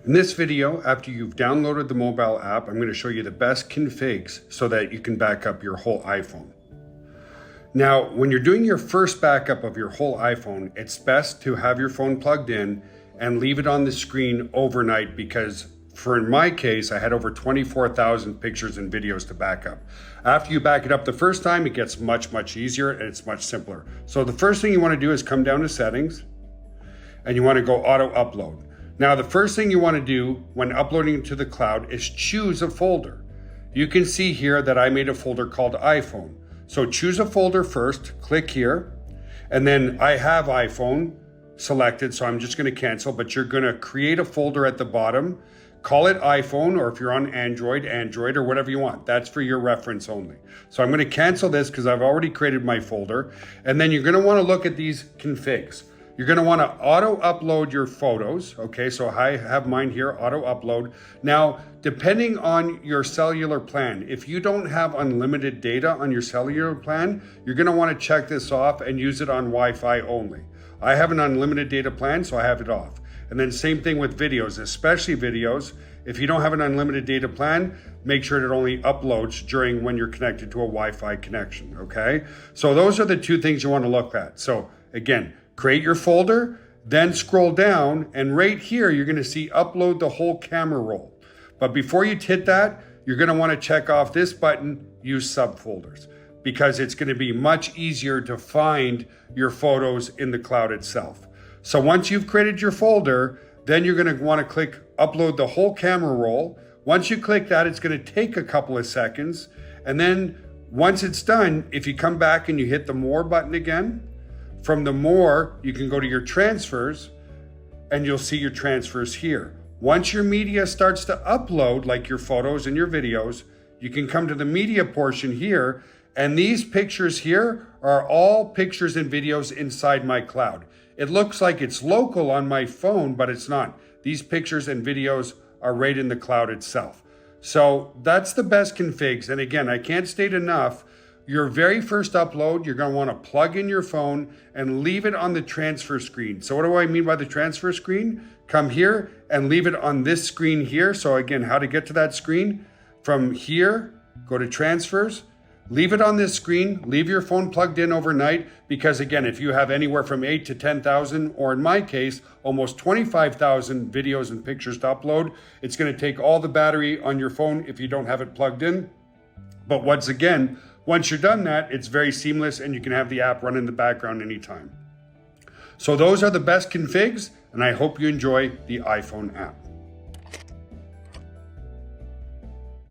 In this video, after you've downloaded the mobile app, I'm going to show you the best configs so that you can back up your whole iPhone. Now, when you're doing your first backup of your whole iPhone, it's best to have your phone plugged in and leave it on the screen overnight because in my case, I had over 24,000 pictures and videos to back up. After you back it up the first time, it gets much easier and it's much simpler. So the first thing you want to do is come down to settings and you want to go auto upload. Now, the first thing you want to do when uploading to the cloud is choose a folder. You can see here that I made a folder called iPhone. So choose a folder first, click here, and then I have iPhone selected, so I'm just going to cancel, but you're going to create a folder at the bottom, call it iPhone, or if you're on Android, or whatever you want. That's for your reference only. So I'm going to cancel this because I've already created my folder, and then you're going to want to look at these configs. You're going to want to auto upload your photos. Okay, so I have mine here, auto upload. Now, depending on your cellular plan, if you don't have unlimited data on your cellular plan, you're going to want to check this off and use it on Wi-Fi only. I have an unlimited data plan, so I have it off. And then same thing with videos, especially videos. If you don't have an unlimited data plan, make sure it only uploads during when you're connected to a Wi-Fi connection, okay? So those are the two things you want to look at. So again, create your folder, then scroll down, and right here, you're gonna see upload the whole camera roll. But before you hit that, you're gonna wanna check off this button, use subfolders, because it's gonna be much easier to find your photos in the cloud itself. So once you've created your folder, then you're gonna wanna click upload the whole camera roll. Once you click that, it's gonna take a couple of seconds. And then once it's done, if you come back and you hit the more button again, from the more, you can go to your transfers and you'll see your transfers here. Once your media starts to upload, like your photos and your videos, you can come to the media portion here, and these pictures here are all pictures and videos inside my cloud. It looks like it's local on my phone, but it's not. These pictures and videos are right in the cloud itself. So that's the best configs. And again, I can't state enough, your very first upload, you're going to want to plug in your phone and leave it on the transfer screen. So what do I mean by the transfer screen? Come here and leave it on this screen here. So again, how to get to that screen? From here, go to transfers, leave it on this screen, leave your phone plugged in overnight, because again, if you have anywhere from 8 to 10,000, or in my case, almost 25,000 videos and pictures to upload, it's going to take all the battery on your phone if you don't have it plugged in. But once you're done that, it's very seamless and you can have the app run in the background anytime. So those are the best configs, and I hope you enjoy the iPhone app.